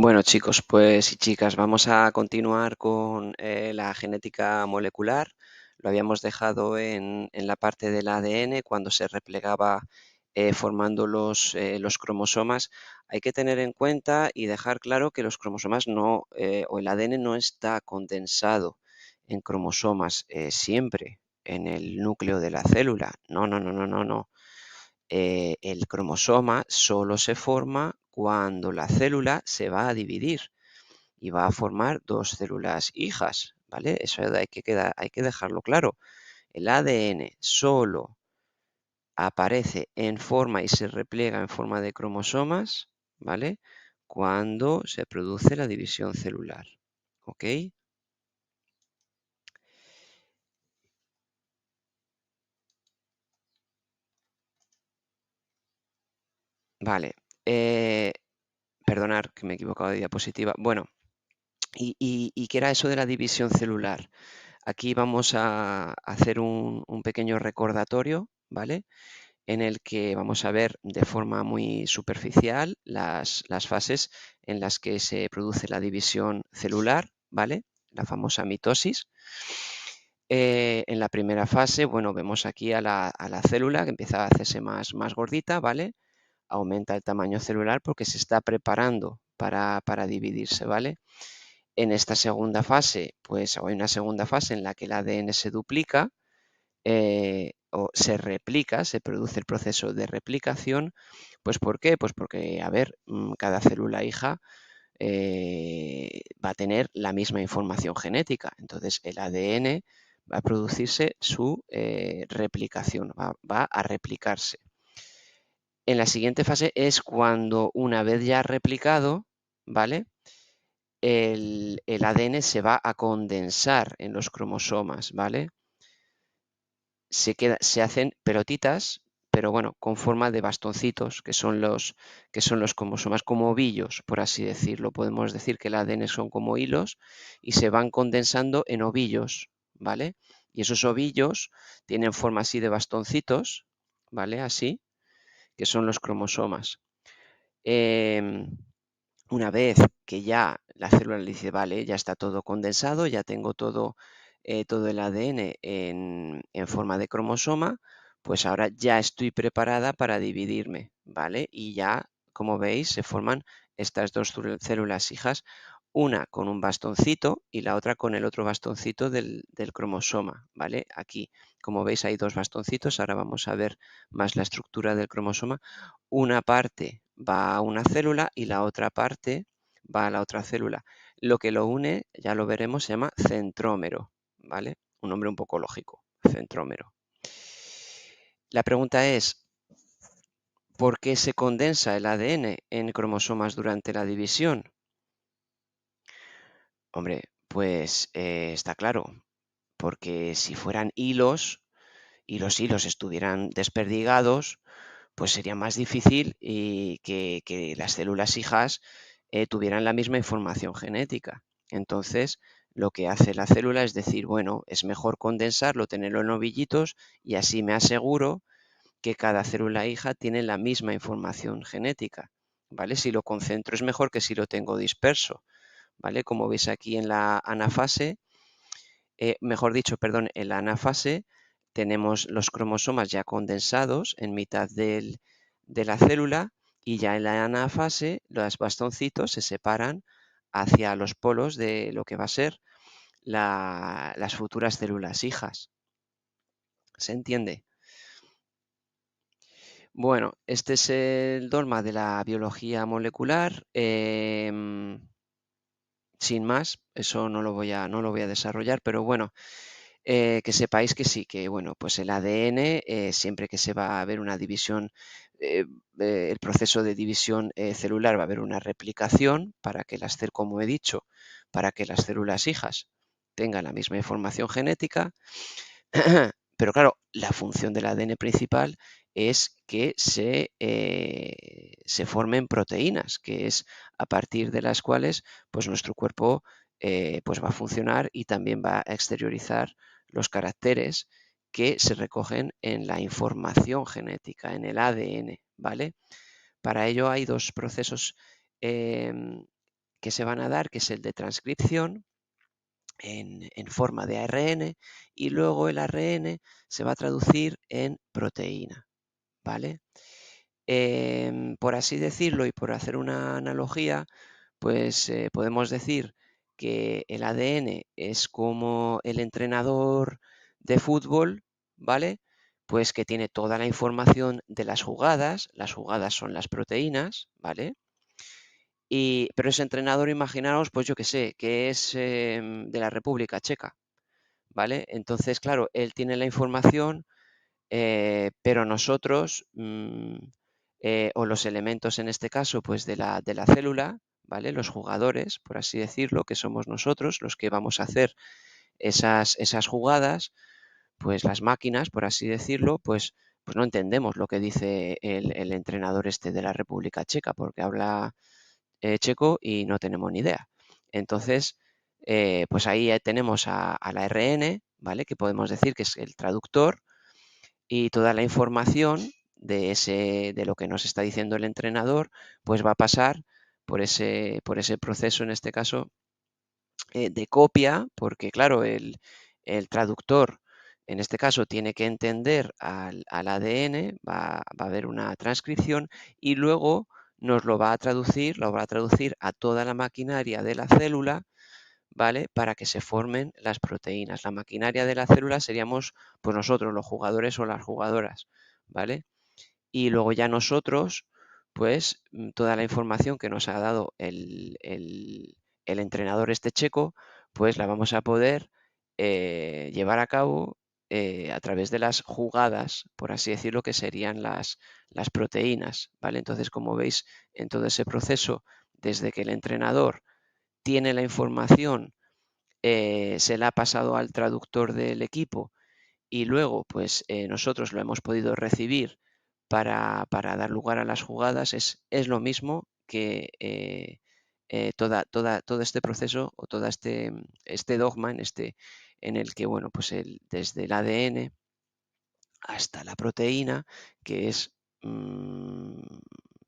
Bueno, chicos, pues y chicas, vamos a continuar con la genética molecular. Lo habíamos dejado en la parte del ADN cuando se replegaba formando los cromosomas. Hay que tener en cuenta y dejar claro que los cromosomas no, o el ADN no está condensado en cromosomas siempre en el núcleo de la célula. No, no, no, no, no, no. El cromosoma solo se forma cuando la célula se va a dividir y va a formar dos células hijas, ¿vale? Eso hay que dejarlo claro. El ADN solo aparece en forma y se repliega en forma de cromosomas, ¿vale? Cuando se produce la división celular, ¿ok? Vale. Perdonar que me he equivocado de diapositiva. Bueno, ¿y qué era eso de la división celular? Aquí vamos a hacer un pequeño recordatorio, ¿vale? En el que vamos a ver de forma muy superficial las fases en las que se produce la división celular, ¿vale? La famosa mitosis. En la primera fase, bueno, vemos aquí a la célula que empieza a hacerse más gordita, ¿vale? Aumenta el tamaño celular porque se está preparando para dividirse, ¿vale? En esta segunda fase, pues hay una segunda fase en la que el ADN se duplica, o se replica, se produce el proceso de replicación. Pues ¿por qué? Pues porque, a ver, cada célula hija va a tener la misma información genética. Entonces el ADN va a producirse su replicación, va a replicarse. En la siguiente fase es cuando una vez ya replicado, ¿vale? El ADN se va a condensar en los cromosomas, ¿vale? Se hacen pelotitas, pero bueno, con forma de bastoncitos, que son los cromosomas, como ovillos, por así decirlo. Podemos decir que el ADN son como hilos y se van condensando en ovillos, ¿vale? Y esos ovillos tienen forma así de bastoncitos, ¿vale? Así, que son los cromosomas. Em, una vez que ya la célula le dice, vale, ya está todo condensado, ya tengo todo el ADN en forma de cromosoma, pues ahora ya estoy preparada para dividirme, ¿vale? Y ya, como veis, se forman estas dos células hijas, una con un bastoncito y la otra con el otro bastoncito del cromosoma, ¿vale? Aquí, como veis, hay dos bastoncitos, ahora vamos a ver más la estructura del cromosoma. Una parte va a una célula y la otra parte va a la otra célula. Lo que lo une, ya lo veremos, se llama centrómero, ¿vale? Un nombre un poco lógico, centrómero. La pregunta es, ¿por qué se condensa el ADN en cromosomas durante la división? Hombre, pues está claro, porque si fueran hilos y los hilos estuvieran desperdigados, pues sería más difícil que las células hijas tuvieran la misma información genética. Entonces, lo que hace la célula es decir, bueno, es mejor condensarlo, tenerlo en ovillitos y así me aseguro que cada célula hija tiene la misma información genética, ¿vale? Si lo concentro es mejor que si lo tengo disperso, ¿vale? Como veis aquí en la anafase, mejor dicho, perdón, en la anafase tenemos los cromosomas ya condensados en mitad de la célula y ya en la anafase los bastoncitos se separan hacia los polos de lo que va a ser las futuras células hijas. ¿Se entiende? Bueno, este es el dogma de la biología molecular. Sin más, eso no lo voy a desarrollar, pero bueno, que sepáis que sí, que bueno, pues el ADN, siempre que se va a ver una división, eh, el proceso de división celular, va a haber una replicación para que como he dicho, para que las células hijas tengan la misma información genética. Pero claro, la función del ADN principal es que se formen proteínas, que es a partir de las cuales pues nuestro cuerpo pues va a funcionar y también va a exteriorizar los caracteres que se recogen en la información genética, en el ADN, ¿vale? Para ello hay dos procesos em, que se van a dar, que es el de transcripción en forma de ARN, y luego el ARN se va a traducir en proteína, ¿vale? Por así decirlo y por hacer una analogía, pues podemos decir que el ADN es como el entrenador de fútbol, ¿vale? Pues que tiene toda la información de las jugadas son las proteínas, ¿vale? Pero ese entrenador, imaginaos, pues yo qué sé, que es de la República Checa, ¿vale? Entonces, claro, él tiene la información, pero nosotros, o los elementos en este caso, pues de la célula, ¿vale? Los jugadores, por así decirlo, que somos nosotros los que vamos a hacer esas jugadas, pues las máquinas, por así decirlo, pues no entendemos lo que dice el entrenador este de la República Checa, porque habla checo y no tenemos ni idea. Entonces, pues ahí tenemos a la RN, ¿vale? Que podemos decir que es el traductor, y toda la información de lo que nos está diciendo el entrenador, pues va a pasar por ese proceso, en este caso, de copia, porque claro, el traductor, en este caso, tiene que entender al ADN, va a haber una transcripción y luego nos lo va a traducir, a toda la maquinaria de la célula, ¿vale? Para que se formen las proteínas. La maquinaria de la célula seríamos pues nosotros, los jugadores o las jugadoras, ¿vale? Y luego ya nosotros, pues toda la información que nos ha dado el entrenador este checo, pues la vamos a poder llevar a cabo a través de las jugadas, por así decirlo, que serían las proteínas, ¿vale? Entonces, como veis, en todo ese proceso, desde que el entrenador tiene la información, se la ha pasado al traductor del equipo y luego pues nosotros lo hemos podido recibir para dar lugar a las jugadas, es lo mismo que todo este proceso o todo este dogma en el que, bueno, pues desde el ADN hasta la proteína, que es mm,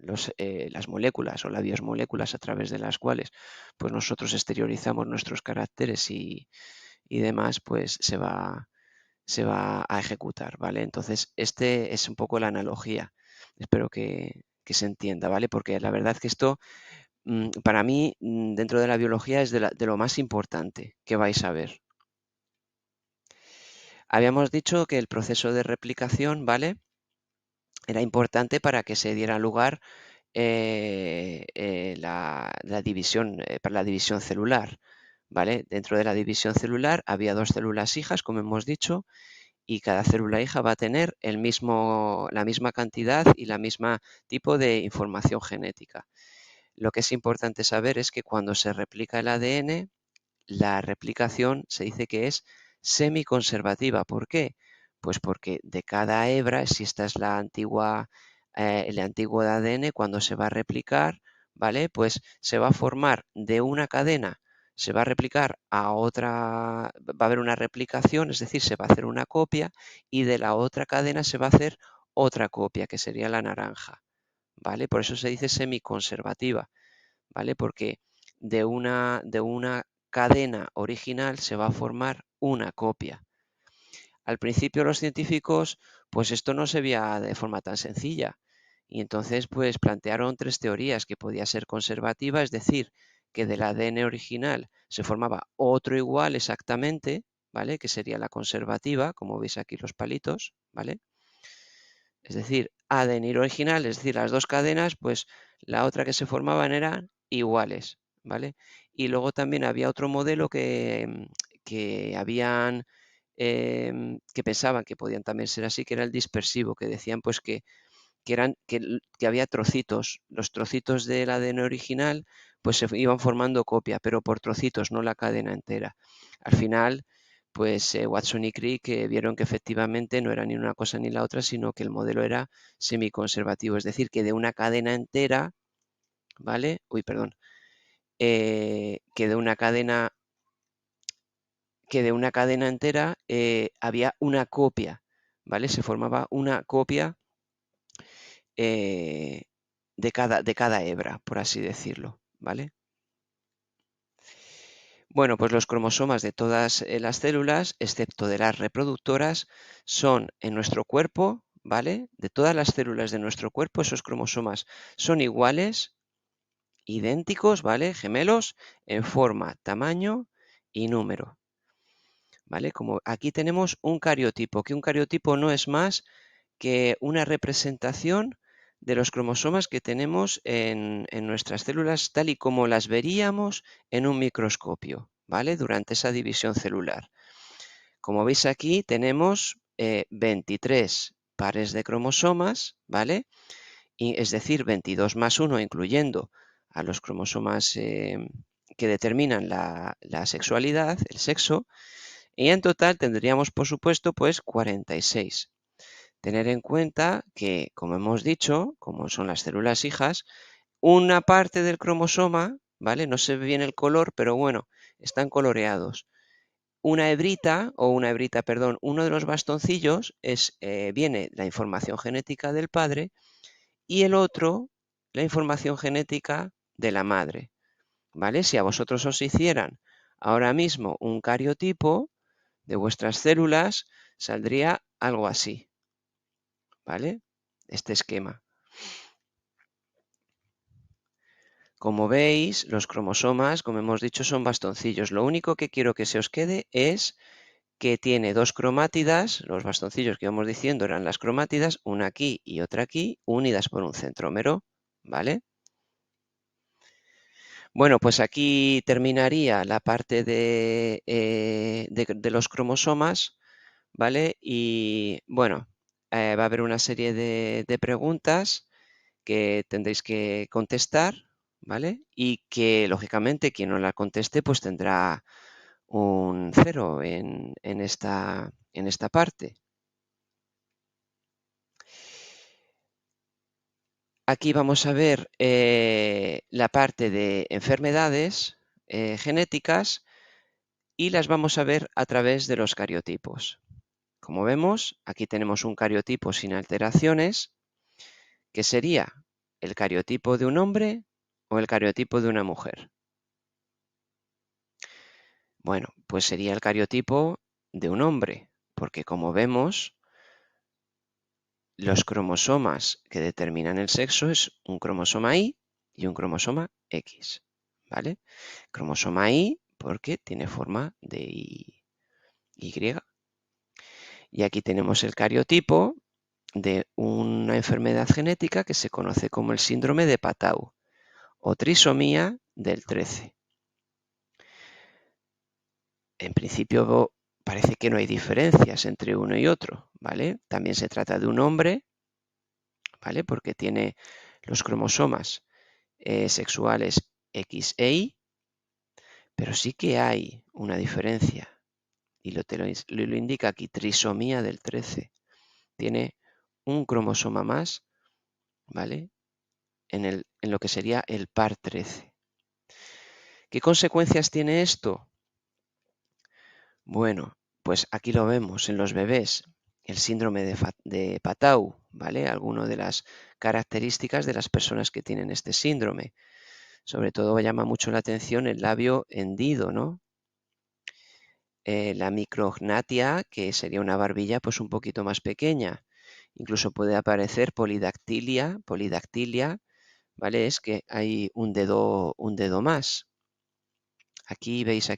las moléculas o las biomoléculas a través de las cuales pues nosotros exteriorizamos nuestros caracteres y demás, pues se va a ejecutar, ¿vale? Entonces, este es un poco la analogía. Espero que se entienda, ¿vale? Porque la verdad que esto, para mí, dentro de la biología, es de lo más importante que vais a ver. Habíamos dicho que el proceso de replicación, ¿vale? Era importante para que se diera lugar la división, para la división celular, ¿vale? Dentro de la división celular había dos células hijas, como hemos dicho, y cada célula hija va a tener la misma cantidad y la misma tipo de información genética. Lo que es importante saber es que cuando se replica el ADN, la replicación se dice que es semiconservativa. ¿Por qué? Pues porque de cada hebra, si esta es el antiguo ADN, cuando se va a replicar, ¿vale? Pues se va a formar de una cadena, se va a replicar a otra, va a haber una replicación, es decir, se va a hacer una copia, y de la otra cadena se va a hacer otra copia, que sería la naranja, ¿vale? Por eso se dice semiconservativa, ¿vale? Porque de una cadena original se va a formar una copia. Al principio los científicos, pues esto no se veía de forma tan sencilla y entonces pues plantearon tres teorías: que podía ser conservativa, es decir, que del ADN original se formaba otro igual exactamente, ¿vale? Que sería la conservativa, como veis aquí los palitos, ¿vale? Es decir, ADN original, es decir, las dos cadenas, pues la otra que se formaban eran iguales, ¿vale? Y luego también había otro modelo que pensaban que podían también ser así, que era el dispersivo, que decían pues que había trocitos. Los trocitos del ADN original pues se iban formando copia, pero por trocitos, no la cadena entera. Al final, pues Watson y Crick vieron que efectivamente no era ni una cosa ni la otra, sino que el modelo era semiconservativo, es decir, que de una cadena entera, ¿vale? Uy, perdón. Que de una cadena entera había una copia, ¿vale? Se formaba una copia eh, de cada hebra, por así decirlo, ¿vale? Bueno, pues los cromosomas de todas las células, excepto de las reproductoras, son en nuestro cuerpo, ¿vale? De todas las células de nuestro cuerpo, esos cromosomas son iguales, idénticos, ¿vale? Gemelos en forma, tamaño y número, ¿vale? Como aquí tenemos un cariotipo, que un cariotipo no es más que una representación de los cromosomas que tenemos en nuestras células tal y como las veríamos en un microscopio, ¿vale? Durante esa división celular. Como veis aquí tenemos 23 pares de cromosomas, ¿vale? Y, es decir, 22 más 1, incluyendo a los cromosomas que determinan la sexualidad, el sexo, y en total tendríamos, por supuesto, pues 46. Tener en cuenta que, como hemos dicho, como son las células hijas, una parte del cromosoma, ¿vale? No se ve bien el color, pero bueno, están coloreados. Perdón, uno de los bastoncillos viene la información genética del padre y el otro, la información genética de la madre, ¿vale? Si a vosotros os hicieran ahora mismo un cariotipo de vuestras células, saldría algo así, ¿vale? Este esquema. Como veis, los cromosomas, como hemos dicho, son bastoncillos. Lo único que quiero que se os quede es que tiene dos cromátidas, los bastoncillos que íbamos diciendo eran las cromátidas, una aquí y otra aquí, unidas por un centrómero, ¿vale? Bueno, pues aquí terminaría la parte de los cromosomas, ¿vale? Y bueno, va a haber una serie de preguntas que tendréis que contestar, ¿vale? Y que, lógicamente, quien no la conteste, pues tendrá un 0 en esta parte. Aquí vamos a ver la parte de enfermedades genéticas y las vamos a ver a través de los cariotipos. Como vemos, aquí tenemos un cariotipo sin alteraciones, que sería el cariotipo de un hombre o el cariotipo de una mujer. Bueno, pues sería el cariotipo de un hombre, porque como vemos, los cromosomas que determinan el sexo es un cromosoma Y y un cromosoma X, ¿vale? Cromosoma Y porque tiene forma de Y. Y aquí tenemos el cariotipo de una enfermedad genética que se conoce como el síndrome de Patau o trisomía del 13. En principio parece que no hay diferencias entre uno y otro, ¿vale? También se trata de un hombre, ¿vale? Porque tiene los cromosomas sexuales X e Y, pero sí que hay una diferencia y lo indica aquí, trisomía del 13. Tiene un cromosoma más, ¿vale? En lo que sería el par 13. ¿Qué consecuencias tiene esto? Bueno, pues aquí lo vemos en los bebés, el síndrome de Patau, ¿vale? Algunas de las características de las personas que tienen este síndrome. Sobre todo llama mucho la atención el labio hendido, ¿no? La micrognatia, que sería una barbilla pues un poquito más pequeña. Incluso puede aparecer polidactilia, ¿vale? Es que hay un dedo más. Aquí veis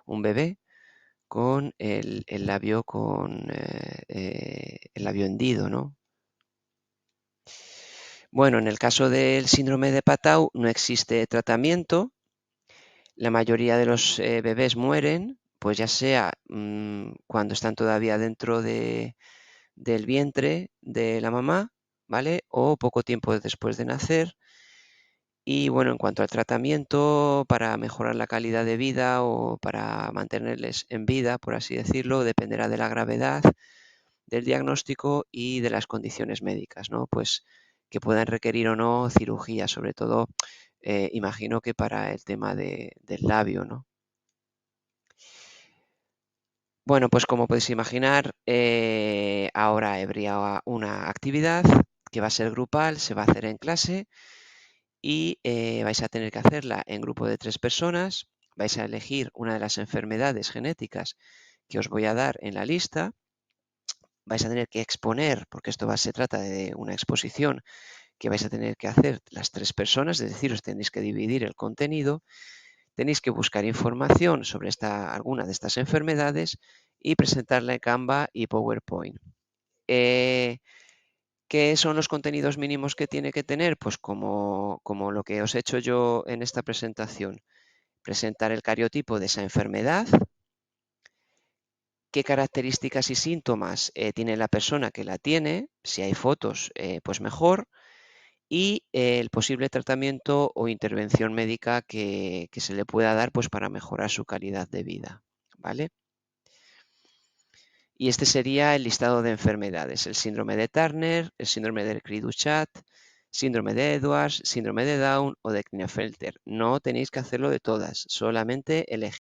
un bebé con el labio el labio hendido, ¿no? Bueno, en el caso del síndrome de Patau no existe tratamiento. La mayoría de los bebés mueren, pues ya sea cuando están todavía dentro del vientre de la mamá, ¿vale? O poco tiempo después de nacer. Y bueno, en cuanto al tratamiento, para mejorar la calidad de vida o para mantenerles en vida, por así decirlo, dependerá de la gravedad del diagnóstico y de las condiciones médicas, ¿no? Pues que puedan requerir o no cirugía, sobre todo, imagino que para el tema del labio, ¿no? Bueno, pues como podéis imaginar, ahora habría una actividad que va a ser grupal, se va a hacer en clase y vais a tener que hacerla en grupo de 3 personas, vais a elegir una de las enfermedades genéticas que os voy a dar en la lista. Vais a tener que exponer, porque se trata de una exposición que vais a tener que hacer las 3 personas, es decir, os tenéis que dividir el contenido, tenéis que buscar información sobre alguna de estas enfermedades y presentarla en Canva y PowerPoint. ¿Qué son los contenidos mínimos que tiene que tener? Pues como lo que os he hecho yo en esta presentación. Presentar el cariotipo de esa enfermedad, qué características y síntomas tiene la persona que la tiene, si hay fotos, pues mejor, y el posible tratamiento o intervención médica que se le pueda dar pues, para mejorar su calidad de vida. ¿Vale? Y este sería el listado de enfermedades: el síndrome de Turner, el síndrome de Cri-du-Chat, síndrome de Edwards, síndrome de Down o de Klinefelter. No tenéis que hacerlo de todas, solamente elegir